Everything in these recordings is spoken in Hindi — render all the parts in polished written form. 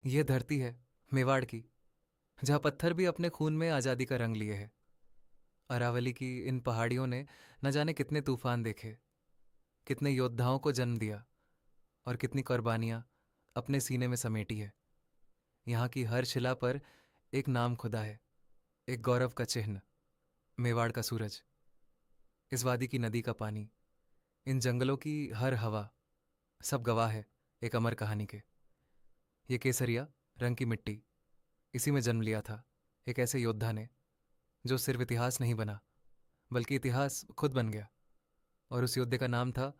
ये धरती है मेवाड़ की, जहाँ पत्थर भी अपने खून में आज़ादी का रंग लिए है। अरावली की इन पहाड़ियों ने न जाने कितने तूफान देखे, कितने योद्धाओं को जन्म दिया और कितनी कुर्बानियाँ अपने सीने में समेटी है। यहाँ की हर शिला पर एक नाम खुदा है, एक गौरव का चिन्ह, मेवाड़ का सूरज, इस वादी की नदी का पानी, इन जंगलों की हर हवा, सब गवाह है एक अमर कहानी के। ये केसरिया रंग की मिट्टी, इसी में जन्म लिया था एक ऐसे योद्धा ने जो सिर्फ इतिहास नहीं बना, बल्कि इतिहास खुद बन गया। और उस योद्धे का नाम था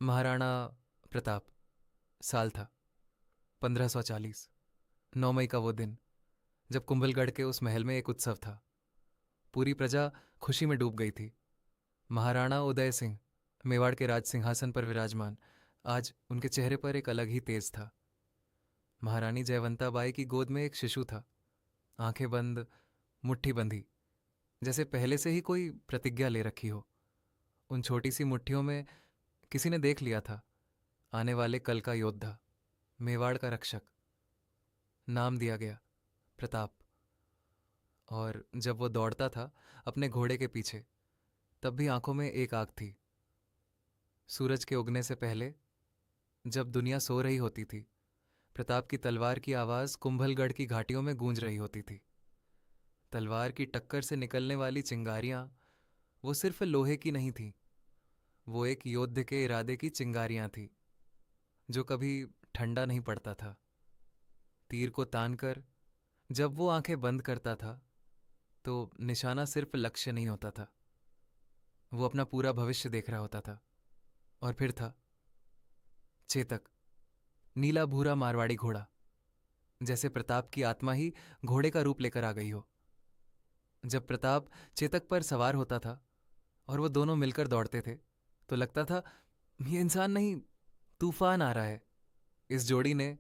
महाराणा प्रताप। साल था 1540। 9 मई का वो दिन, जब कुंभलगढ़ के उस महल में एक उत्सव था। पूरी प्रजा खुशी में डूब गई थी। महाराणा उदय सिंह, मेवाड़ के राज सिंहासन पर विराजमान, आज उनके चेहरे पर एक अलग ही तेज था। महारानी जयवंता बाई की गोद में एक शिशु था, आंखें बंद, मुट्ठी बंधी, जैसे पहले से ही कोई प्रतिज्ञा ले रखी हो। उन छोटी सी मुट्ठियों में किसी ने देख लिया था आने वाले कल का योद्धा, मेवाड़ का रक्षक। नाम दिया गया प्रताप। और जब वो दौड़ता था अपने घोड़े के पीछे, तब भी आंखों में एक आग थी। सूरज के उगने से पहले, जब दुनिया सो रही होती थी, प्रताप की तलवार की आवाज़ कुंभलगढ़ की घाटियों में गूंज रही होती थी। तलवार की टक्कर से निकलने वाली चिंगारियां, वो सिर्फ लोहे की नहीं थी, वो एक योद्ध के इरादे की चिंगारियां थी, जो कभी ठंडा नहीं पड़ता था। तीर को तान कर जब वो आंखें बंद करता था, तो निशाना सिर्फ लक्ष्य नहीं होता था, वो अपना पूरा भविष्य देख रहा होता था। और फिर था चेतक, नीला भूरा मारवाड़ी घोड़ा, जैसे प्रताप की आत्मा ही घोड़े का रूप लेकर आ गई हो। जब प्रताप चेतक पर सवार होता था और वो दोनों मिलकर दौड़ते थे, तो लगता था ये इंसान नहीं, तूफान आ रहा है। इस जोड़ी ने,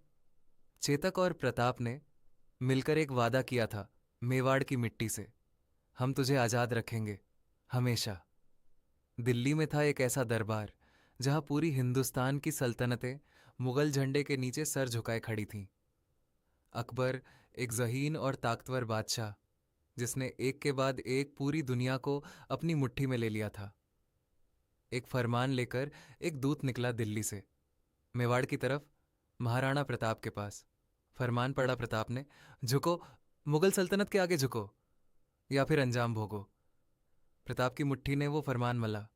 चेतक और प्रताप ने, मिलकर एक वादा किया था मेवाड़ की मिट्टी से, हम तुझे आज़ाद रखेंगे हमेशा। दिल्ली में था एक ऐसा दरबार जहां पूरी हिंदुस्तान की सल्तनतें मुगल झंडे के नीचे सर झुकाए खड़ी थीं। अकबर, एक ज़हीन और ताकतवर बादशाह, जिसने एक के बाद एक पूरी दुनिया को अपनी मुट्ठी में ले लिया था। एक फरमान लेकर एक दूत निकला दिल्ली से मेवाड़ की तरफ, महाराणा प्रताप के पास। फरमान पढ़ा प्रताप ने, झुको, मुगल सल्तनत के आगे झुको या फिर अंजाम भोगो। प्रताप की मुट्ठी ने वो फरमान मला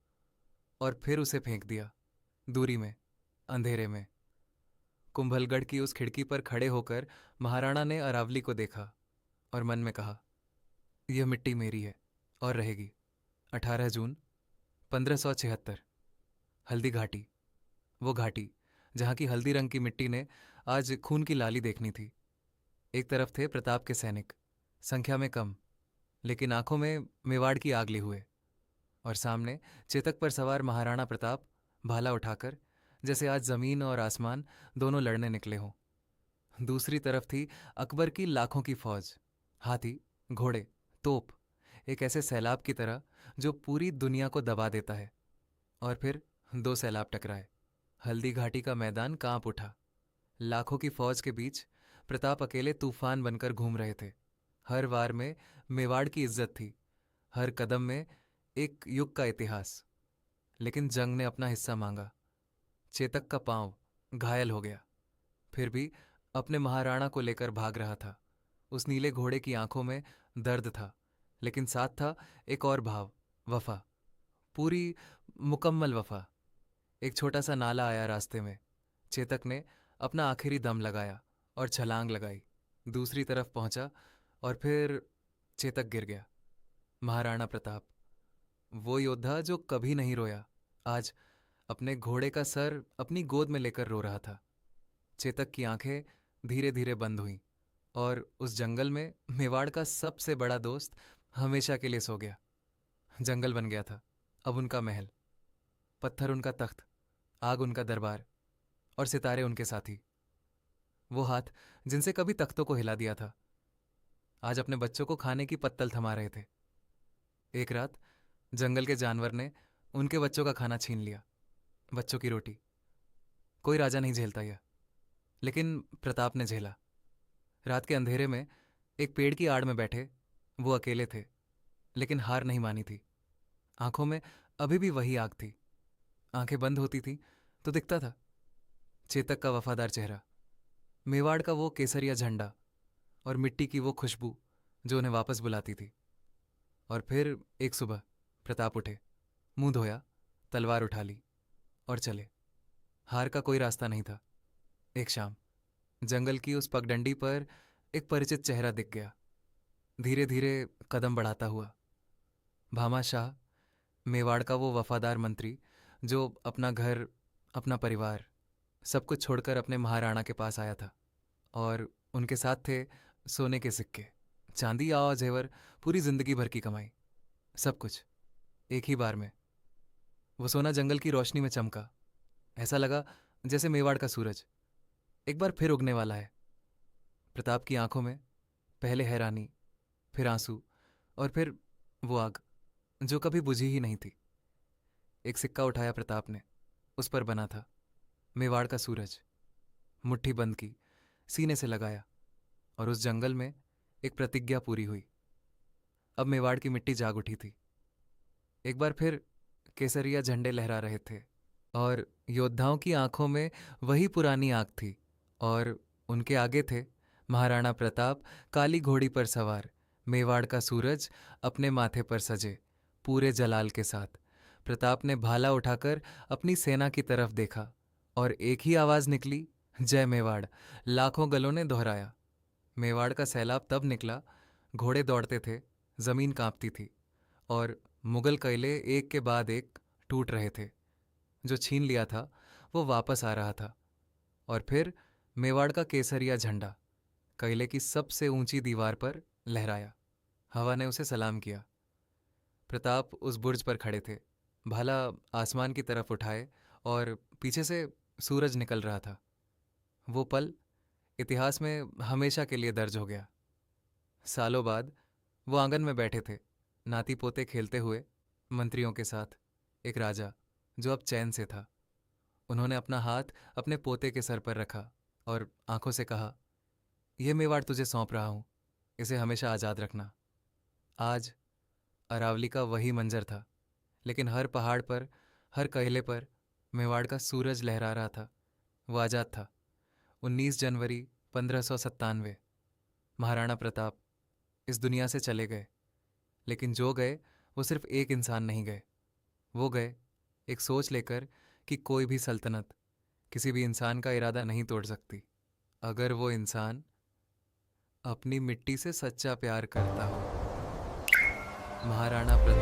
और फिर उसे फेंक दिया दूरी में, अंधेरे में। कुंभलगढ़ की उस खिड़की पर खड़े होकर महाराणा ने अरावली को देखा और मन में कहा, यह मिट्टी मेरी है और रहेगी। 18 जून 1576। हल्दी घाटी, वो घाटी जहाँ की हल्दी रंग की मिट्टी ने आज खून की लाली देखनी थी। एक तरफ थे प्रताप के सैनिक, संख्या में कम, लेकिन आंखों में मेवाड़ की आग लिए हुए। और सामने चेतक पर सवार महाराणा प्रताप, भाला उठाकर, जैसे आज जमीन और आसमान दोनों लड़ने निकले हों। दूसरी तरफ थी अकबर की लाखों की फौज, हाथी, घोड़े, तोप, एक ऐसे सैलाब की तरह जो पूरी दुनिया को दबा देता है। और फिर दो सैलाब टकराए। हल्दी घाटी का मैदान कांप उठा। लाखों की फौज के बीच प्रताप अकेले तूफान बनकर घूम रहे थे। हर वार में मेवाड़ की इज्जत थी, हर कदम में एक युग का इतिहास। लेकिन जंग ने अपना हिस्सा मांगा। चेतक का पांव घायल हो गया, फिर भी अपने महाराणा को लेकर भाग रहा था। उस नीले घोड़े की आंखों में दर्द था, लेकिन साथ था एक और भाव, वफा, पूरी मुकम्मल वफा। एक छोटा सा नाला आया रास्ते में। चेतक ने अपना आखिरी दम लगाया और छलांग लगाई, दूसरी तरफ पहुंचा, और फिर चेतक गिर गया। महाराणा प्रताप, वो योद्धा जो कभी नहीं रोया, आज अपने घोड़े का सर अपनी गोद में लेकर रो रहा था। चेतक की आंखें धीरे धीरे बंद हुईं और उस जंगल में मेवाड़ का सबसे बड़ा दोस्त हमेशा के लिए सो गया। जंगल बन गया था अब उनका महल, पत्थर उनका तख्त, आग उनका दरबार और सितारे उनके साथी। वो हाथ जिनसे कभी तख्तों को हिला दिया था, आज अपने बच्चों को खाने की पत्तल थमा रहे थे। एक रात जंगल के जानवर ने उनके बच्चों का खाना छीन लिया, बच्चों की रोटी। कोई राजा नहीं झेलता यह, लेकिन प्रताप ने झेला। रात के अंधेरे में एक पेड़ की आड़ में बैठे वो अकेले थे, लेकिन हार नहीं मानी थी। आंखों में अभी भी वही आग थी। आंखें बंद होती थी तो दिखता था चेतक का वफादार चेहरा, मेवाड़ का वो केसरिया झंडा और मिट्टी की वो खुशबू जो उन्हें वापस बुलाती थी। और फिर एक सुबह प्रताप उठे, मुंह धोया, तलवार उठा ली और चले। हार का कोई रास्ता नहीं था। एक शाम जंगल की उस पगडंडी पर एक परिचित चेहरा दिख गया, धीरे धीरे कदम बढ़ाता हुआ। भामा शाह, मेवाड़ का वो वफादार मंत्री जो अपना घर, अपना परिवार सब कुछ छोड़कर अपने महाराणा के पास आया था। और उनके साथ थे सोने के सिक्के, चांदी और जेवर, पूरी जिंदगी भर की कमाई, सब कुछ एक ही बार में। वो सोना जंगल की रोशनी में चमका। ऐसा लगा जैसे मेवाड़ का सूरज एक बार फिर उगने वाला है। प्रताप की आंखों में पहले हैरानी, फिर आंसू और फिर वो आग जो कभी बुझी ही नहीं थी। एक सिक्का उठाया प्रताप ने, उस पर बना था मेवाड़ का सूरज। मुट्ठी बंद की, सीने से लगाया और उस जंगल में एक प्रतिज्ञा पूरी हुई। अब मेवाड़ की मिट्टी जाग उठी थी। एक बार फिर केसरिया झंडे लहरा रहे थे और योद्धाओं की आंखों में वही पुरानी आग थी। और उनके आगे थे महाराणा प्रताप, काली घोड़ी पर सवार, मेवाड़ का सूरज अपने माथे पर सजे, पूरे जलाल के साथ। प्रताप ने भाला उठाकर अपनी सेना की तरफ देखा और एक ही आवाज निकली, जय मेवाड़। लाखों गलों ने दोहराया। मेवाड़ का सैलाब तब निकला, घोड़े दौड़ते थे, जमीन कांपती थी और मुगल किले एक के बाद एक टूट रहे थे। जो छीन लिया था वो वापस आ रहा था। और फिर मेवाड़ का केसरिया झंडा किले की सबसे ऊंची दीवार पर लहराया। हवा ने उसे सलाम किया। प्रताप उस बुर्ज पर खड़े थे, भाला आसमान की तरफ उठाए और पीछे से सूरज निकल रहा था। वो पल इतिहास में हमेशा के लिए दर्ज हो गया। सालों बाद वो आंगन में बैठे थे, नाती पोते खेलते हुए, मंत्रियों के साथ। एक राजा जो अब चैन से था। उन्होंने अपना हाथ अपने पोते के सर पर रखा और आंखों से कहा, यह मेवाड़ तुझे सौंप रहा हूं, इसे हमेशा आजाद रखना। आज अरावली का वही मंजर था, लेकिन हर पहाड़ पर, हर कहले पर मेवाड़ का सूरज लहरा रहा था। वो आजाद था। 19 जनवरी 1597। महाराणा प्रताप इस दुनिया से चले गए, लेकिन जो गए वो सिर्फ एक इंसान नहीं गए। वो गए एक सोच लेकर कि कोई भी सल्तनत किसी भी इंसान का इरादा नहीं तोड़ सकती, अगर वो इंसान अपनी मिट्टी से सच्चा प्यार करता हो। महाराणा प्रताप।